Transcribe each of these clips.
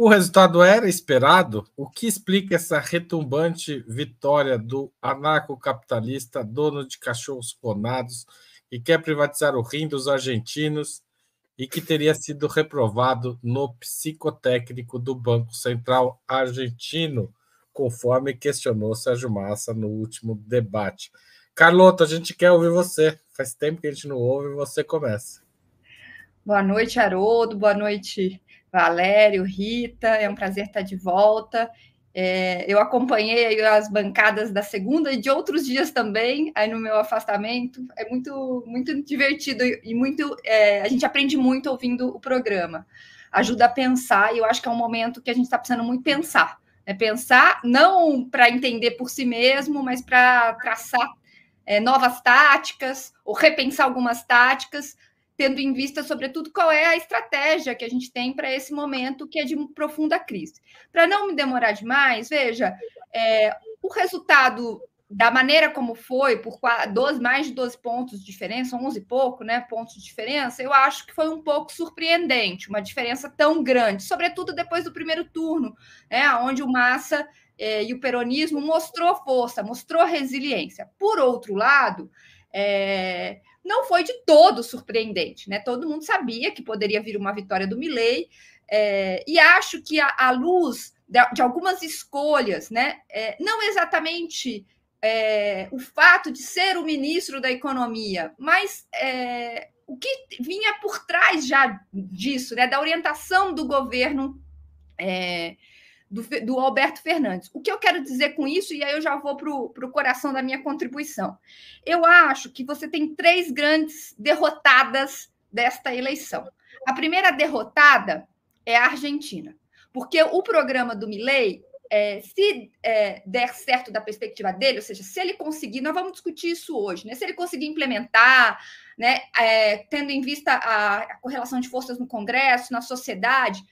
O resultado era esperado? O que explica essa retumbante vitória do anarcocapitalista, dono de cachorros clonados, que quer privatizar o rim dos argentinos e que teria sido reprovado no psicotécnico do Banco Central argentino, conforme questionou Sérgio Massa no último debate? Carlota, a gente quer ouvir você. Faz tempo que a gente não ouve, você começa. Boa noite, Haroldo. Boa noite, Valério, Rita. É um prazer estar de volta. Eu acompanhei as bancadas da segunda e de outros dias também, aí no meu afastamento. É muito, muito divertido e muito. A gente aprende muito ouvindo o programa. Ajuda a pensar, e eu acho que é um momento que a gente está precisando muito pensar. Pensar não para entender por si mesmo, mas para traçar novas táticas ou repensar algumas táticas, tendo em vista, sobretudo, qual é a estratégia que a gente tem para esse momento que é de profunda crise. Para não me demorar demais, veja, o resultado da maneira como foi, por mais de 12 pontos de diferença, 11 e pouco, né, pontos de diferença, eu acho que foi um pouco surpreendente, uma diferença tão grande, sobretudo depois do primeiro turno, onde o Massa e o peronismo mostrou força, mostrou resiliência. Por outro lado, não foi de todo surpreendente, né? Todo mundo sabia que poderia vir uma vitória do Milei, e acho que à luz de algumas escolhas, né? Não exatamente o fato de ser o ministro da Economia, mas o que vinha por trás já disso, né? Da orientação do governo do Alberto Fernandes. O que eu quero dizer com isso, e aí eu já vou para o coração da minha contribuição. Eu acho que você tem 3 grandes derrotadas desta eleição. A primeira derrotada é a Argentina, porque o programa do Milei, se der certo da perspectiva dele, ou seja, se ele conseguir, nós vamos discutir isso hoje, né? Se ele conseguir implementar, né, tendo em vista a correlação de forças no Congresso, na sociedade,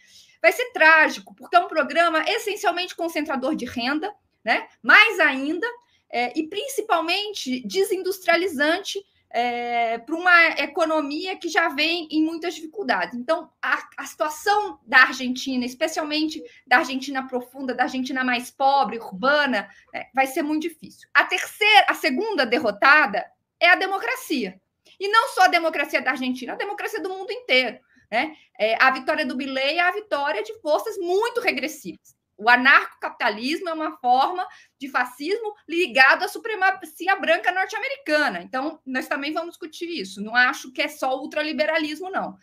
vai ser trágico, porque é um programa essencialmente concentrador de renda, né? Mais ainda, e principalmente desindustrializante para uma economia que já vem em muitas dificuldades. Então, a situação da Argentina, especialmente da Argentina profunda, da Argentina mais pobre, urbana, vai ser muito difícil. A segunda derrotada é a democracia. E não só a democracia da Argentina, a democracia do mundo inteiro. Né? A vitória do Milei é a vitória de forças muito regressivas. O anarcocapitalismo é uma forma de fascismo ligado à supremacia branca norte-americana. Então, nós também vamos discutir isso. Não acho que é só o ultraliberalismo, não.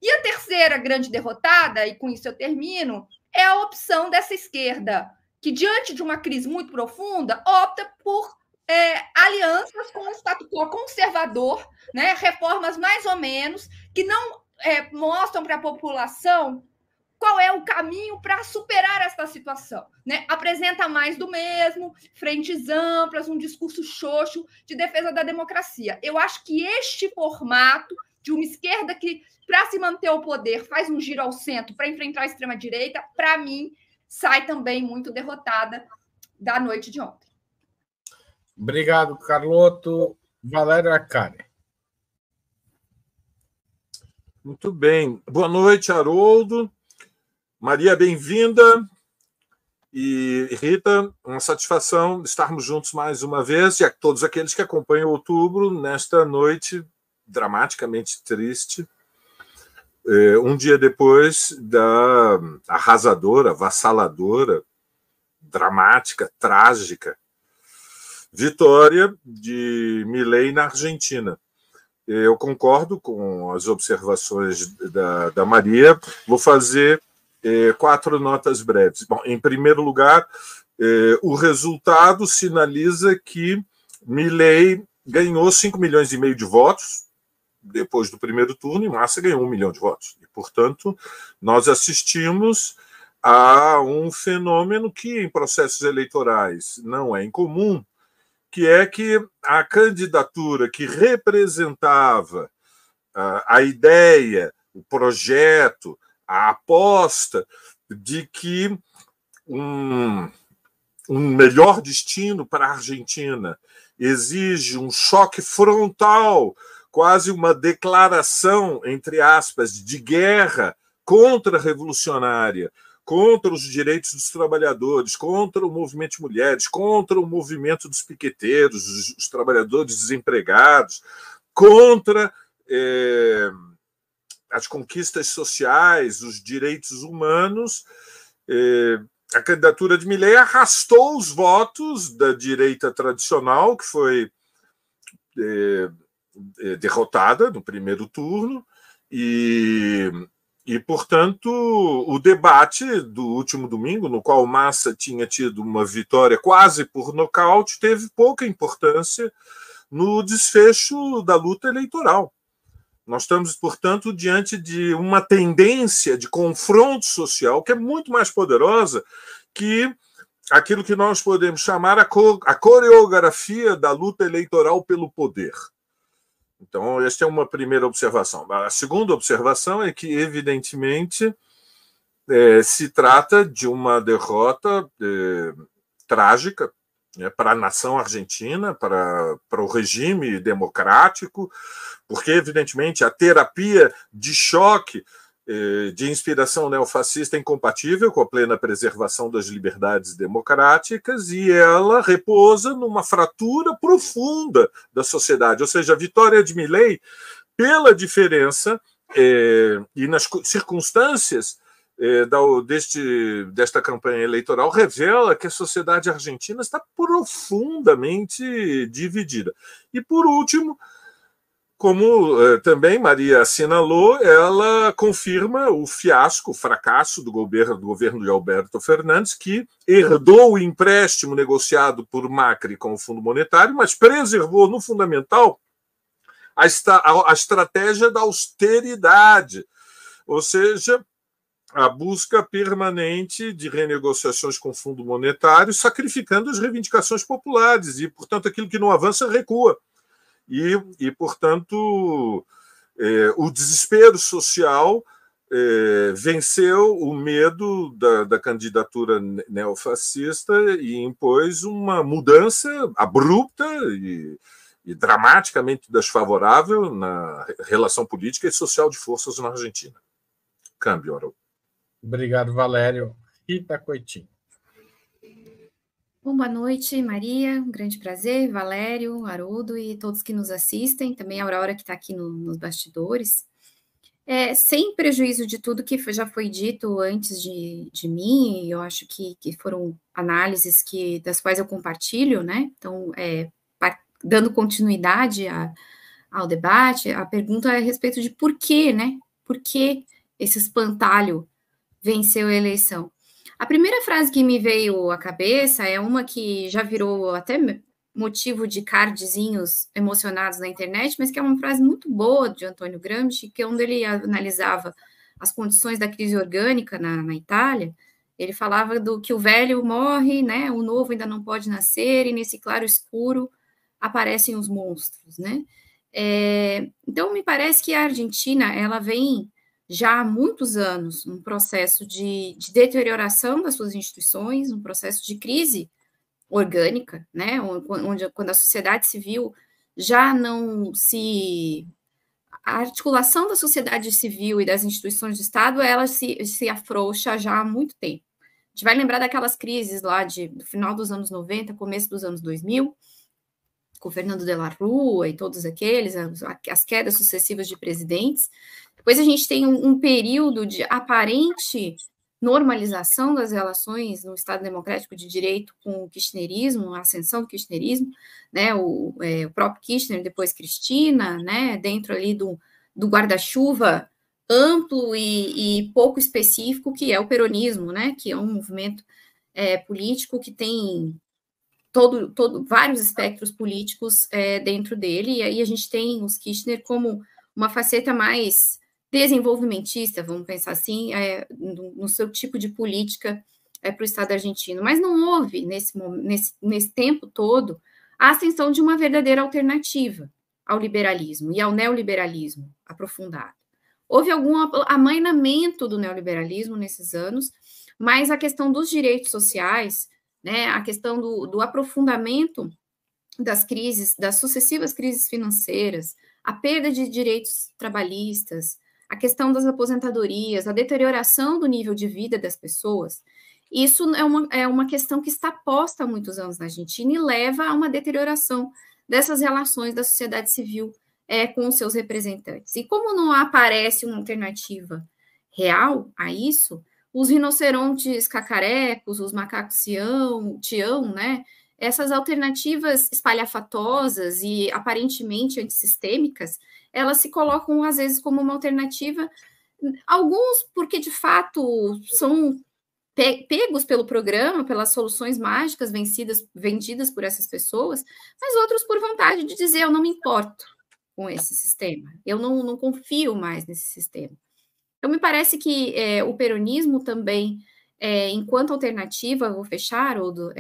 E a terceira grande derrotada, e com isso eu termino, é a opção dessa esquerda, que, diante de uma crise muito profunda, opta por alianças com o status quo conservador, né? Reformas mais ou menos, que não mostram para a população qual é o caminho para superar essa situação. Né? Apresenta mais do mesmo, frentes amplas, um discurso xoxo de defesa da democracia. Eu acho que este formato de uma esquerda que, para se manter ao poder, faz um giro ao centro para enfrentar a extrema-direita, para mim, sai também muito derrotada da noite de ontem. Obrigado, Carloto. Valério Arcari. Muito bem. Boa noite, Haroldo. Maria, bem-vinda. E Rita, uma satisfação estarmos juntos mais uma vez, e a todos aqueles que acompanham Outubro nesta noite dramaticamente triste, um dia depois da arrasadora, avassaladora, dramática, trágica vitória de Milei na Argentina. Eu concordo com as observações da Maria. Vou fazer 4 notas breves. Bom, em primeiro lugar, o resultado sinaliza que Milei ganhou 5,5 milhões de votos depois do primeiro turno, e Massa ganhou 1 milhão de votos. E, portanto, nós assistimos a um fenômeno que, em processos eleitorais, não é incomum, que é que a candidatura que representava a ideia, o projeto, a aposta de que um melhor destino para a Argentina exige um choque frontal, quase uma declaração, entre aspas, de guerra contra-revolucionária contra os direitos dos trabalhadores, contra o movimento de mulheres, contra o movimento dos piqueteiros, os trabalhadores desempregados, contra as conquistas sociais, os direitos humanos. A candidatura de Milei arrastou os votos da direita tradicional, que foi derrotada no primeiro turno, e, portanto, o debate do último domingo, no qual Massa tinha tido uma vitória quase por nocaute, teve pouca importância no desfecho da luta eleitoral. Nós estamos, portanto, diante de uma tendência de confronto social que é muito mais poderosa que aquilo que nós podemos chamar a coreografia da luta eleitoral pelo poder. Então, esta é uma primeira observação. A segunda observação é que, evidentemente, se trata de uma derrota trágica, para a nação argentina, para o regime democrático, porque, evidentemente, a terapia de choque de inspiração neofascista é incompatível com a plena preservação das liberdades democráticas e ela repousa numa fratura profunda da sociedade. Ou seja, a vitória de Milei, pela diferença e nas circunstâncias desta campanha eleitoral, revela que a sociedade argentina está profundamente dividida. E, por último, como também Maria assinalou, ela confirma o fiasco, o fracasso do governo de Alberto Fernandes, que herdou o empréstimo negociado por Macri com o Fundo Monetário, mas preservou no fundamental a estratégia da austeridade, ou seja, a busca permanente de renegociações com o Fundo Monetário, sacrificando as reivindicações populares e, portanto, aquilo que não avança recua. E portanto, o desespero social venceu o medo da candidatura neofascista e impôs uma mudança abrupta e dramaticamente desfavorável na relação política e social de forças na Argentina. Câmbio, Haroldo. Obrigado, Valério. Rita Coitinho. Bom, boa noite, Maria. Um grande prazer, Valério, Haroldo e todos que nos assistem, também a Aurora que está aqui nos bastidores. Sem prejuízo de tudo que já foi dito antes de mim, eu acho que foram análises das quais eu compartilho, né? Então, dando continuidade ao debate, a pergunta é a respeito de por quê, né? Por que esse espantalho venceu a eleição? A primeira frase que me veio à cabeça é uma que já virou até motivo de cardzinhos emocionados na internet, mas que é uma frase muito boa de Antônio Gramsci, que é onde ele analisava as condições da crise orgânica na Itália. Ele falava do que o velho morre, né? O novo ainda não pode nascer, e nesse claro escuro aparecem os monstros, né? Então, me parece que a Argentina, ela vem já há muitos anos um processo de deterioração das suas instituições, um processo de crise orgânica, né, quando a sociedade civil já não se... A articulação da sociedade civil e das instituições de Estado, ela se afrouxa já há muito tempo. A gente vai lembrar daquelas crises lá do final dos anos 90, começo dos anos 2000, com Fernando de la Rúa e todos aqueles, as quedas sucessivas de presidentes. Depois a gente tem um período de aparente normalização das relações no Estado Democrático de Direito com o kirchnerismo, a ascensão do kirchnerismo, né, o próprio Kirchner, depois Cristina, né, dentro ali do guarda-chuva amplo e pouco específico, que é o peronismo, né, que é um movimento político que tem vários espectros políticos dentro dele, e aí a gente tem os Kirchner como uma faceta mais desenvolvimentista, vamos pensar assim, no seu tipo de política para o Estado argentino. Mas não houve, nesse tempo todo, a ascensão de uma verdadeira alternativa ao liberalismo e ao neoliberalismo aprofundado. Houve algum amainamento do neoliberalismo nesses anos, mas a questão dos direitos sociais, né, a questão do aprofundamento das crises, das sucessivas crises financeiras, a perda de direitos trabalhistas, a questão das aposentadorias, a deterioração do nível de vida das pessoas, isso é uma questão que está posta há muitos anos na Argentina e leva a uma deterioração dessas relações da sociedade civil com os seus representantes. E como não aparece uma alternativa real a isso, os rinocerontes cacarecos, os macacos tião, né? Essas alternativas espalhafatosas e aparentemente antissistêmicas, elas se colocam, às vezes, como uma alternativa, alguns porque, de fato, são pegos pelo programa, pelas soluções mágicas vendidas por essas pessoas, mas outros por vontade de dizer, eu não me importo com esse sistema, eu não confio mais nesse sistema. Então, me parece que o peronismo também, enquanto alternativa, vou fechar, Haroldo,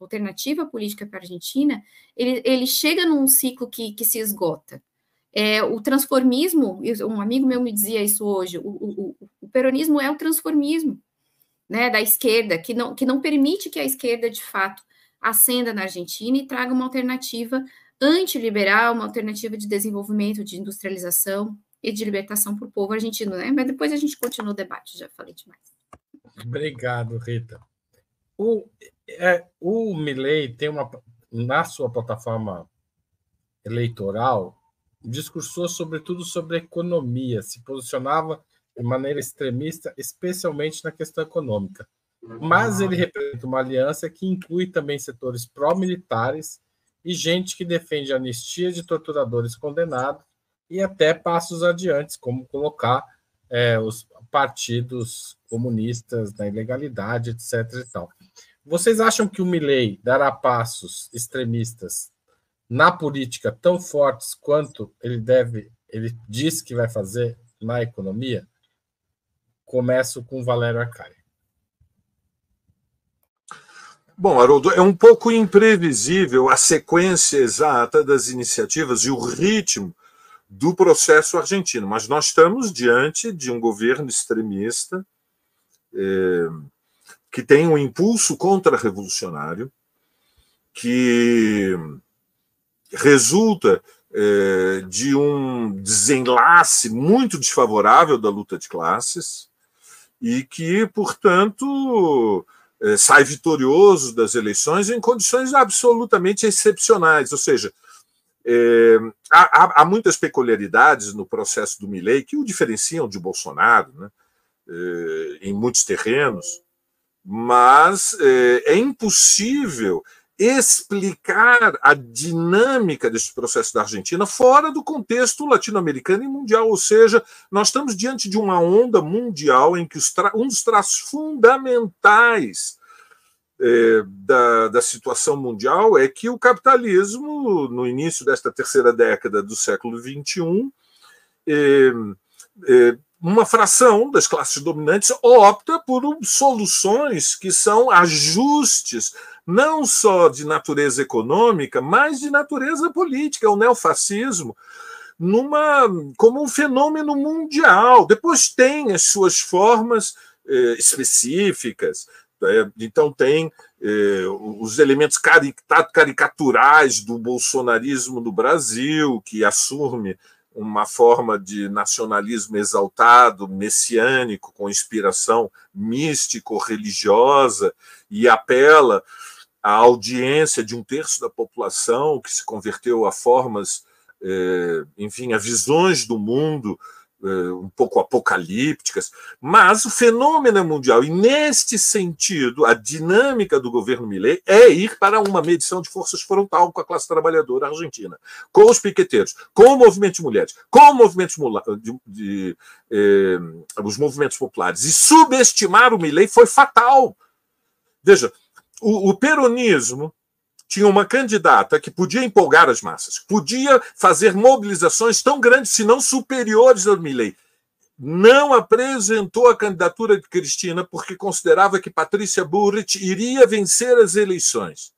alternativa política para a Argentina, ele chega num ciclo que se esgota. O transformismo, um amigo meu me dizia isso hoje, o peronismo é o transformismo, né, da esquerda, que não permite que a esquerda, de fato, ascenda na Argentina e traga uma alternativa antiliberal, uma alternativa de desenvolvimento, de industrialização e de libertação para o povo argentino, né? Mas depois a gente continua o debate, já falei demais. Obrigado, Rita. O Milei tem na sua plataforma eleitoral, discursou sobretudo sobre economia, se posicionava de maneira extremista, especialmente na questão econômica. Mas ele representa uma aliança que inclui também setores pró-militares e gente que defende a anistia de torturadores condenados e até passos adiantes, como colocar os partidos comunistas na ilegalidade, etc. E tal. Vocês acham que o Milei dará passos extremistas na política tão fortes quanto ele diz que vai fazer na economia? Começo com Valério Arcari. Bom, Haroldo, é um pouco imprevisível a sequência exata das iniciativas e o ritmo do processo argentino, mas nós estamos diante de um governo extremista que tem um impulso contra-revolucionário, que resulta de um desenlace muito desfavorável da luta de classes e que, portanto, sai vitorioso das eleições em condições absolutamente excepcionais. Ou seja, há muitas peculiaridades no processo do Milei que o diferenciam de Bolsonaro, né, em muitos terrenos, mas é impossível explicar a dinâmica desse processo da Argentina fora do contexto latino-americano e mundial. Ou seja, nós estamos diante de uma onda mundial em que um dos traços fundamentais da situação mundial é que o capitalismo, no início desta terceira década do século XXI, uma fração das classes dominantes opta por soluções que são ajustes não só de natureza econômica, mas de natureza política, o neofascismo, como um fenômeno mundial. Depois tem as suas formas específicas, então tem os elementos caricaturais do bolsonarismo no Brasil, que assume uma forma de nacionalismo exaltado, messiânico, com inspiração místico-religiosa, e apela à audiência de um terço da população que se converteu a formas, enfim, a visões do mundo um pouco apocalípticas, mas o fenômeno é mundial. E, neste sentido, a dinâmica do governo Milei é ir para uma medição de forças frontal com a classe trabalhadora argentina, com os piqueteiros, com o movimento de mulheres, com os movimentos populares. E subestimar o Milei foi fatal. Veja, o peronismo tinha uma candidata que podia empolgar as massas, podia fazer mobilizações tão grandes, se não superiores ao Milei. Não apresentou a candidatura de Cristina porque considerava que Patrícia Bullrich iria vencer as eleições.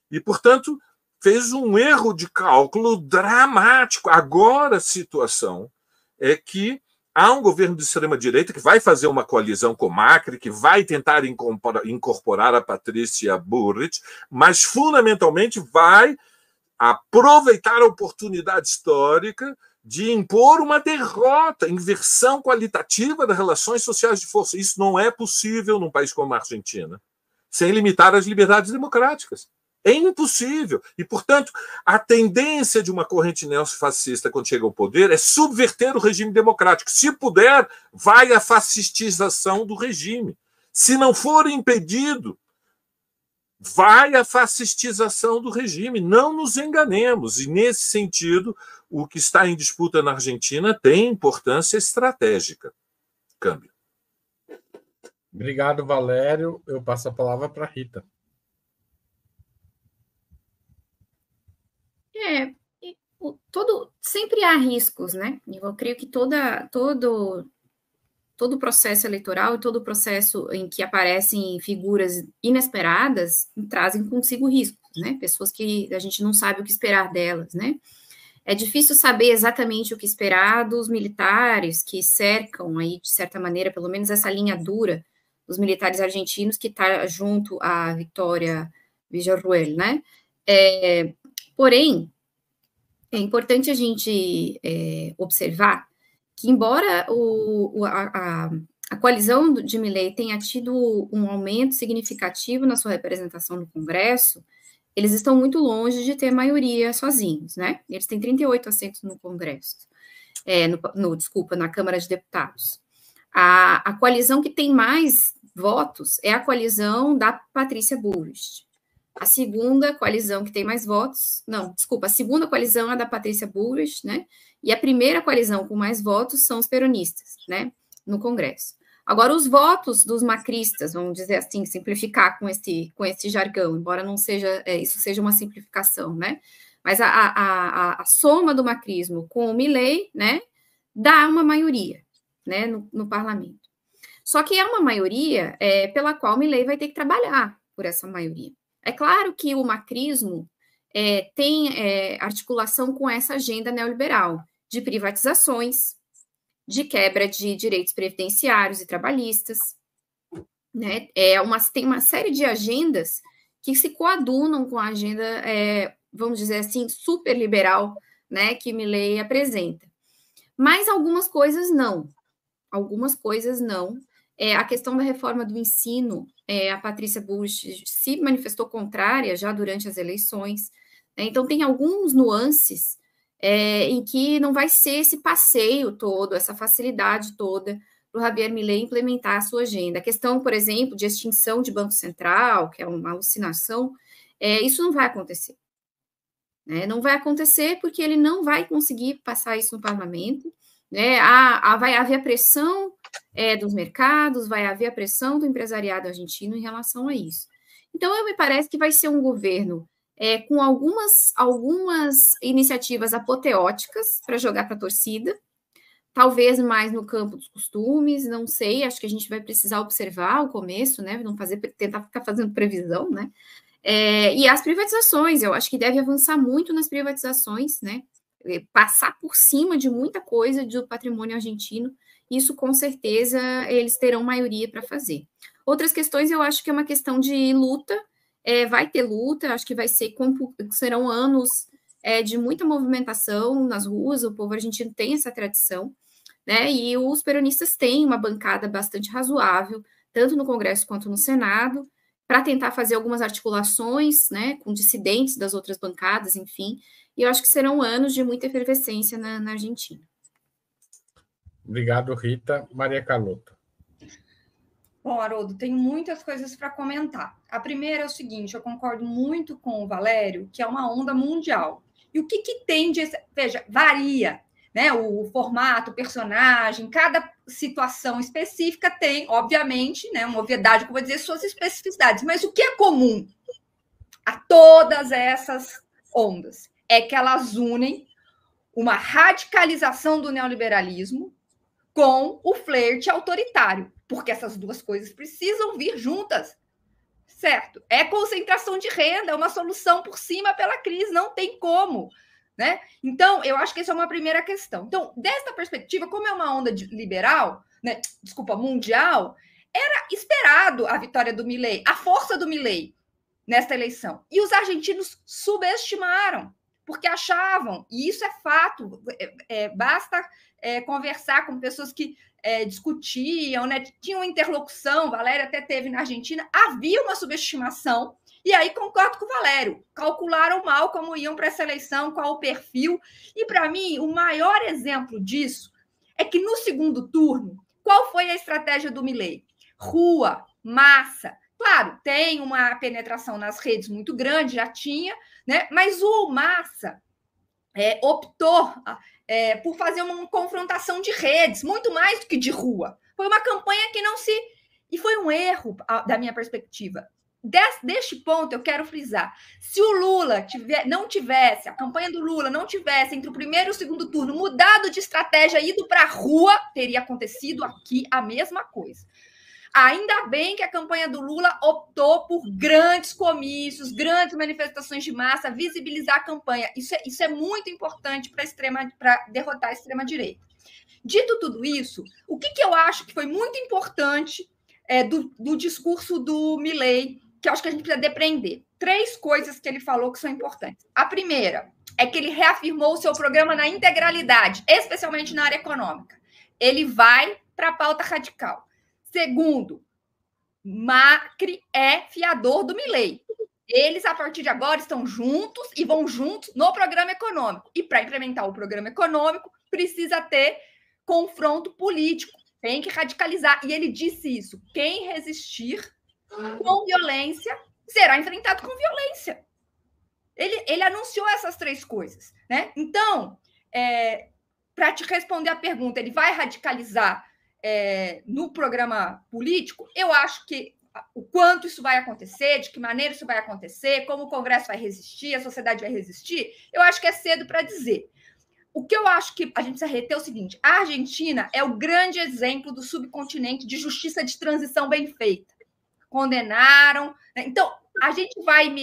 E, portanto, fez um erro de cálculo dramático. Agora a situação é que há um governo de extrema-direita que vai fazer uma coalizão com Macri, que vai tentar incorporar a Patrícia Bullrich, mas, fundamentalmente, vai aproveitar a oportunidade histórica de impor uma derrota, inversão qualitativa das relações sociais de força. Isso não é possível num país como a Argentina, sem limitar as liberdades democráticas. É impossível. E, portanto, a tendência de uma corrente neofascista, quando chega ao poder, é subverter o regime democrático. Se puder, vai à fascistização do regime. Se não for impedido, vai à fascistização do regime. Não nos enganemos. E, nesse sentido, o que está em disputa na Argentina tem importância estratégica. Câmbio. Obrigado, Valério. Eu passo a palavra para a Rita. Sempre há riscos, né? Eu creio que todo processo eleitoral e todo processo em que aparecem figuras inesperadas trazem consigo riscos, né? Pessoas que a gente não sabe o que esperar delas, né? É difícil saber exatamente o que esperar dos militares que cercam aí, de certa maneira, pelo menos essa linha dura dos militares argentinos que está junto à Victoria Villarruel, né? Porém, é importante a gente observar que, embora a coalizão de Milei tenha tido um aumento significativo na sua representação no Congresso, eles estão muito longe de ter maioria sozinhos, né? Eles têm 38 assentos no Congresso, na Câmara de Deputados. A coalizão que tem mais votos é a coalizão da Patrícia Bullrich. A segunda coalizão que tem mais votos, a segunda coalizão é a da Patrícia Bullrich, né? E a primeira coalizão com mais votos são os peronistas, né? No Congresso. Agora, os votos dos macristas, vamos dizer assim, simplificar com esse jargão, embora não seja, isso seja uma simplificação, né? Mas a soma do macrismo com o Milei, né, dá uma maioria, né, no parlamento. Só que é uma maioria pela qual o Milei vai ter que trabalhar por essa maioria. É claro que o macrismo tem articulação com essa agenda neoliberal de privatizações, de quebra de direitos previdenciários e trabalhistas, né? Tem uma série de agendas que se coadunam com a agenda, vamos dizer assim, super liberal, né, que Milei apresenta. Mas algumas coisas não. A questão da reforma do ensino, a Patrícia Bullrich se manifestou contrária já durante as eleições, né? Então tem alguns nuances em que não vai ser esse passeio todo, essa facilidade toda para o Javier Milei implementar a sua agenda. A questão, por exemplo, de extinção de Banco Central, que é uma alucinação, isso não vai acontecer. Né? Não vai acontecer porque ele não vai conseguir passar isso no parlamento, né? Vai haver a pressão dos mercados, vai haver a pressão do empresariado argentino em relação a isso. Então, me parece que vai ser um governo com algumas iniciativas apoteóticas para jogar para a torcida, talvez mais no campo dos costumes, não sei, acho que a gente vai precisar observar o começo, né? Não tentar ficar fazendo previsão, né? E as privatizações, eu acho que deve avançar muito nas privatizações, né? Passar por cima de muita coisa do patrimônio argentino, isso com certeza eles terão maioria para fazer. Outras questões eu acho que é uma questão de luta, vai ter luta, acho que serão anos de muita movimentação nas ruas, o povo argentino tem essa tradição, né? E os peronistas têm uma bancada bastante razoável, tanto no Congresso quanto no Senado, para tentar fazer algumas articulações, né, com dissidentes das outras bancadas, enfim, e eu acho que serão anos de muita efervescência na Argentina. Obrigado, Rita. Maria Carlota. Bom, Haroldo, tenho muitas coisas para comentar. A primeira é o seguinte, eu concordo muito com o Valério, que é uma onda mundial. E o que tem de... Veja, varia, né? O formato, o personagem, cada situação específica tem, obviamente, né, uma obviedade, como eu vou dizer, suas especificidades. Mas o que é comum a todas essas ondas é que elas unem uma radicalização do neoliberalismo com o flerte autoritário, porque essas duas coisas precisam vir juntas, certo? É concentração de renda, é uma solução por cima pela crise, não tem como, né? Então, eu acho que essa é uma primeira questão. Então, desta perspectiva, como é uma onda liberal, né, mundial, era esperado a vitória do Milei, a força do Milei nesta eleição. E os argentinos subestimaram, porque achavam, e isso é fato, basta conversar com pessoas que discutiam, né, tinham interlocução, Valério até teve na Argentina, havia uma subestimação, e aí concordo com o Valério, calcularam mal como iam para essa eleição, qual o perfil, e para mim o maior exemplo disso é que no segundo turno, qual foi a estratégia do Milei? Rua, massa, claro, tem uma penetração nas redes muito grande, já tinha, né, mas o massa optou por fazer uma confrontação de redes, muito mais do que de rua. Foi uma campanha que não se... E foi um erro, da minha perspectiva. Deste ponto, eu quero frisar. Se o Lula não tivesse, a campanha do Lula não tivesse, entre o primeiro e o segundo turno, mudado de estratégia, ido para a rua, teria acontecido aqui a mesma coisa. Ainda bem que a campanha do Lula optou por grandes comícios, grandes manifestações de massa, visibilizar a campanha. Isso é muito importante para derrotar a extrema-direita. Dito tudo isso, o que eu acho que foi muito importante do discurso do Milei, que eu acho que a gente precisa depreender? 3 coisas que ele falou que são importantes. A primeira é que ele reafirmou o seu programa na integralidade, especialmente na área econômica. Ele vai para a pauta radical. Segundo, Macri é fiador do Milei. Eles, a partir de agora, estão juntos e vão juntos no programa econômico. E para implementar o programa econômico, precisa ter confronto político, tem que radicalizar. E ele disse isso: quem resistir com violência será enfrentado com violência. Ele anunciou essas 3 coisas, né? Então, para te responder a pergunta, ele vai radicalizar no programa político? Eu acho que o quanto isso vai acontecer, de que maneira isso vai acontecer, como o Congresso vai resistir, a sociedade vai resistir, eu acho que é cedo para dizer. O que eu acho que a gente precisa reter é o seguinte: a Argentina é o grande exemplo do subcontinente de justiça de transição bem feita. Condenaram. Então, a gente vai,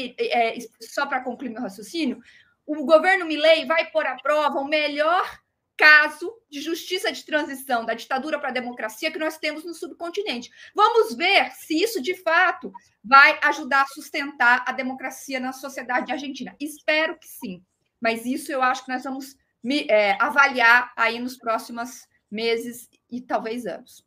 só para concluir meu raciocínio, o governo Milei vai pôr à prova o melhor caso de justiça de transição da ditadura para a democracia que nós temos no subcontinente. Vamos ver se isso, de fato, vai ajudar a sustentar a democracia na sociedade argentina. Espero que sim, mas isso eu acho que nós vamos avaliar aí nos próximos meses e talvez anos.